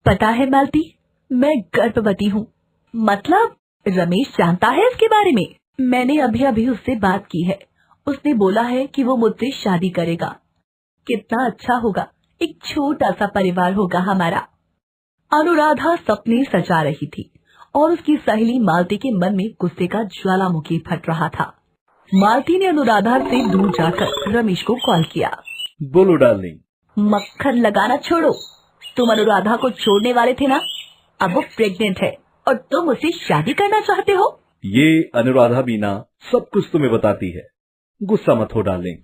पता है मालती, मैं गर्भवती हूँ। मतलब रमेश जानता है इसके बारे में? मैंने अभी अभी उससे बात की है। उसने बोला है कि वो मुझसे शादी करेगा। कितना अच्छा होगा, एक छोटा सा परिवार होगा हमारा। अनुराधा सपने सजा रही थी और उसकी सहेली मालती के मन में गुस्से का ज्वालामुखी फट रहा था। मालती ने अनुराधा से दूर जाकर रमेश को कॉल किया। बोलो डार्लिंग। मक्खन लगाना छोड़ो। तुम अनुराधा को छोड़ने वाले थे ना? अब वो प्रेग्नेंट है और तुम उससे शादी करना चाहते हो? ये अनुराधा बीना सब कुछ तुम्हें बताती है। गुस्सा मत हो डार्लिंग,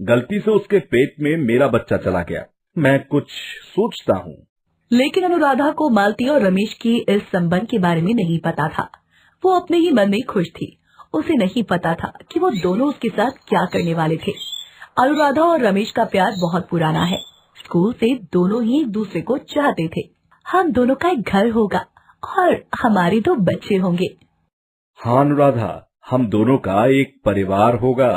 गलती से उसके पेट में मेरा बच्चा चला गया। मैं कुछ सोचता हूँ। लेकिन अनुराधा को मालती और रमेश की इस संबंध के बारे में नहीं पता था। वो अपने ही मन में खुश थी। उसे नहीं पता था कि वो दोनों उसके साथ क्या करने वाले थे। अनुराधा और रमेश का प्यार बहुत पुराना है। स्कूल से दोनों ही एक दूसरे को चाहते थे। हम दोनों का एक घर होगा और हमारे 2 बच्चे होंगे। हाँ अनुराधा, हम दोनों का एक परिवार होगा।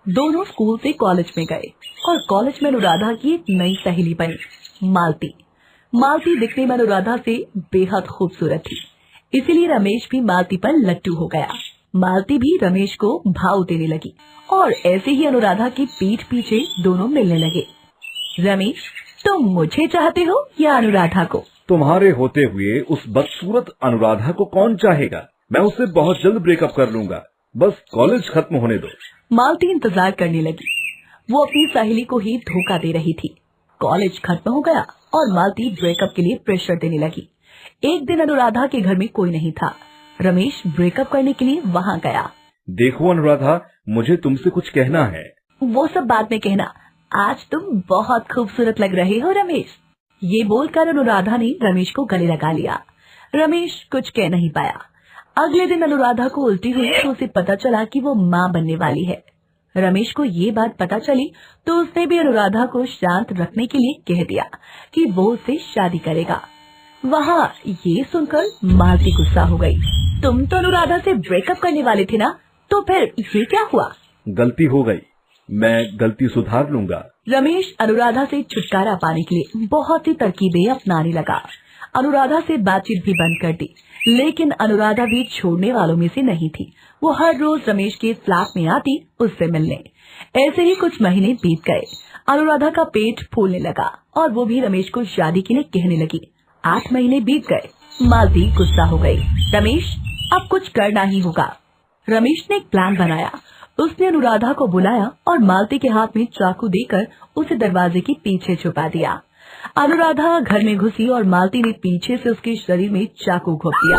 दोनों स्कूल से कॉलेज में गए और कॉलेज में अनुराधा की एक नई सहेली बनी, मालती। मालती दिखने में अनुराधा से बेहद खूबसूरत थी, इसीलिए रमेश भी मालती पर लट्टू हो गया। मालती भी रमेश को भाव देने लगी और ऐसे ही अनुराधा की पीठ पीछे दोनों मिलने लगे। रमेश, तुम मुझे चाहते हो या अनुराधा को? तुम्हारे होते हुए उस बदसूरत अनुराधा को कौन चाहेगा? मैं उससे बहुत जल्द ब्रेकअप कर लूंगा, बस कॉलेज खत्म होने दो। मालती इंतजार करने लगी। वो अपनी सहेली को ही धोखा दे रही थी। कॉलेज खत्म हो गया और मालती ब्रेकअप के लिए प्रेशर देने लगी। एक दिन अनुराधा के घर में कोई नहीं था। रमेश ब्रेकअप करने के लिए वहाँ गया। देखो अनुराधा, मुझे तुमसे कुछ कहना है। वो सब बाद में कहना, आज तुम बहुत खूबसूरत लग रहे हो रमेश। ये बोलकर अनुराधा ने रमेश को गले लगा लिया। रमेश कुछ कह नहीं पाया। अगले दिन अनुराधा को उल्टी हुई तो उसे पता चला कि वो माँ बनने वाली है। रमेश को ये बात पता चली तो उसने भी अनुराधा को शांत रखने के लिए कह दिया कि वो उससे शादी करेगा। वहाँ ये सुनकर मालती गुस्सा हो गई। तुम तो अनुराधा से ब्रेकअप करने वाले थे ना, तो फिर ये क्या हुआ? गलती हो गई, मैं गलती सुधार लूंगा। रमेश अनुराधा से छुटकारा पाने के लिए बहुत सी तरकीबें अपनाने लगा। अनुराधा से बातचीत भी बंद कर दी, लेकिन अनुराधा भी छोड़ने वालों में से नहीं थी। वो हर रोज रमेश के फ्लैट में आती उससे मिलने। ऐसे ही कुछ महीने बीत गए। अनुराधा का पेट फूलने लगा और वो भी रमेश को शादी के लिए कहने लगी। 8 महीने बीत गए। मालती गुस्सा हो गई। रमेश, अब कुछ करना ही होगा। रमेश ने एक प्लान बनाया। उसने अनुराधा को बुलाया और मालती के हाथ में चाकू देकर उसे दरवाजे के पीछे छुपा दिया। अनुराधा घर में घुसी और मालती ने पीछे से उसके शरीर में चाकू घोंप दिया।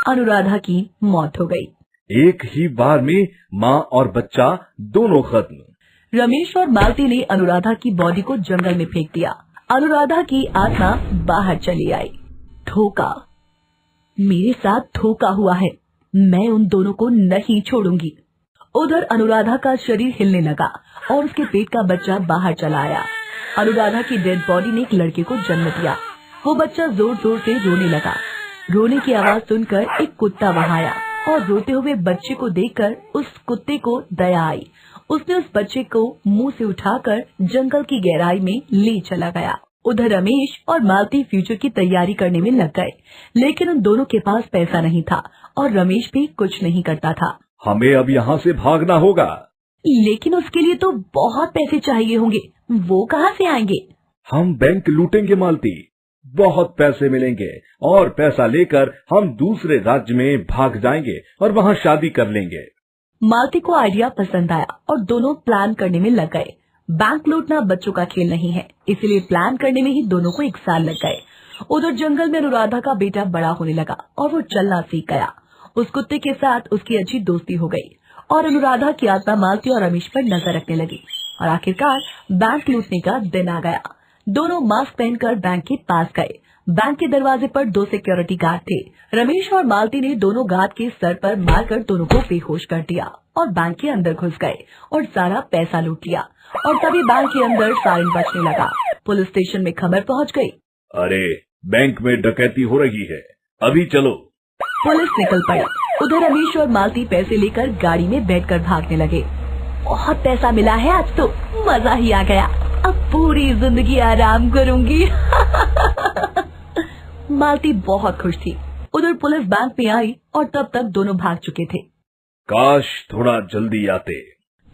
अनुराधा की मौत हो गई। एक ही बार में माँ और बच्चा दोनों खत्म। रमेश और मालती ने अनुराधा की बॉडी को जंगल में फेंक दिया। अनुराधा की आत्मा बाहर चली आई। धोखा, मेरे साथ धोखा हुआ है। मैं उन दोनों को नहीं छोड़ूंगी। उधर अनुराधा का शरीर हिलने लगा और उसके पेट का बच्चा बाहर चला आया। अनुराधा की डेड बॉडी ने एक लड़के को जन्म दिया। वो बच्चा जोर जोर से रोने लगा। रोने की आवाज सुनकर एक कुत्ता वहां आया और रोते हुए बच्चे को देखकर उस कुत्ते को दया आई। उसने उस बच्चे को मुंह से उठाकर जंगल की गहराई में ले चला गया। उधर रमेश और मालती फ्यूचर की तैयारी करने में लग गए, लेकिन उन दोनों के पास पैसा नहीं था और रमेश भी कुछ नहीं करता था। हमें अब यहाँ से भागना होगा। लेकिन उसके लिए तो बहुत पैसे चाहिए होंगे, वो कहाँ से आएंगे? हम बैंक लूटेंगे मालती, बहुत पैसे मिलेंगे और पैसा लेकर हम दूसरे राज्य में भाग जाएंगे और वहाँ शादी कर लेंगे। मालती को आइडिया पसंद आया और दोनों प्लान करने में लग गए। बैंक लूटना बच्चों का खेल नहीं है, इसलिए प्लान करने में ही दोनों को 1 साल लग गए। उधर जंगल में अनुराधा का बेटा बड़ा होने लगा और वो चलना सीख गया। उस कुत्ते के साथ उसकी अच्छी दोस्ती हो गई और अनुराधा की आत्मा मालती और रमेश पर नजर रखने लगी और आखिरकार बैंक लूटने का दिन आ गया। दोनों मास्क पहनकर बैंक के पास गए। बैंक के दरवाजे पर 2 सिक्योरिटी गार्ड थे। रमेश और मालती ने दोनों गार्ड के सर पर मारकर दोनों को बेहोश कर दिया और बैंक के अंदर घुस गए और सारा पैसा लूट लिया। और तभी बैंक के अंदर सायरन बजने लगा। पुलिस स्टेशन में खबर पहुंच गई। अरे, बैंक में डकैती हो रही है, अभी चलो। पुलिस निकल पड़ी। उधर रमेश और मालती पैसे लेकर गाड़ी में बैठकर भागने लगे। बहुत पैसा मिला है आज तो, मजा ही आ गया। अब पूरी जिंदगी आराम करूंगी। मालती बहुत खुश थी। उधर पुलिस बैंक में आई और तब तक दोनों भाग चुके थे। काश थोड़ा जल्दी आते।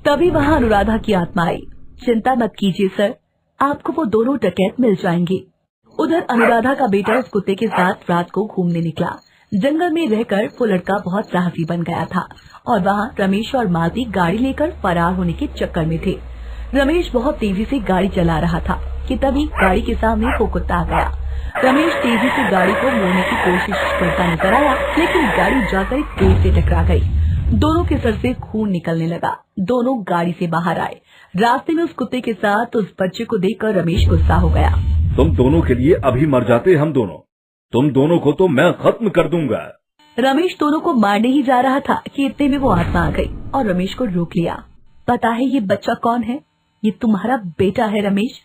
तभी वहाँ अनुराधा की आत्मा आई। चिंता मत कीजिए सर, आपको वो दोनों डकैत मिल जाएंगे। उधर अनुराधा का बेटा उस कुत्ते के साथ रात को घूमने निकला। जंगल में रहकर वो लड़का बहुत साहसी बन गया था और वहाँ रमेश और मालती गाड़ी लेकर फरार होने के चक्कर में थे। रमेश बहुत तेजी से गाड़ी चला रहा था कि तभी गाड़ी के सामने वो कुत्ता आ गया। रमेश तेजी से गाड़ी को मोड़ने की कोशिश करता नजर आया, लेकिन गाड़ी जाकर एक पेड़ से टकरा गई। दोनों के सर से खून निकलने लगा। दोनों गाड़ी से बाहर आए। रास्ते में उस कुत्ते के साथ उस बच्चे को देखकर रमेश गुस्सा हो गया। तुम दोनों के लिए अभी मर जाते हम दोनों। तुम दोनों को तो मैं खत्म कर दूंगा। रमेश दोनों को मारने ही जा रहा था कि इतने में वो आत्मा आ गई और रमेश को रोक लिया। पता है ये बच्चा कौन है? ये तुम्हारा बेटा है रमेश।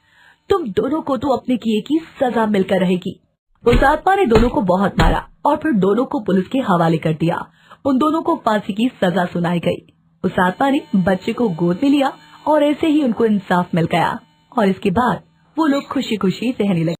तुम दोनों को तो अपने किए की सजा मिलकर रहेगी। उस आत्मा ने दोनों को बहुत मारा और फिर दोनों को पुलिस के हवाले कर दिया। उन दोनों को फांसी की सजा सुनाई गई। उस आत्मा ने बच्चे को गोद में लिया और ऐसे ही उनको इंसाफ मिल गया और इसके बाद वो लोग खुशी खुशी रहने लगे।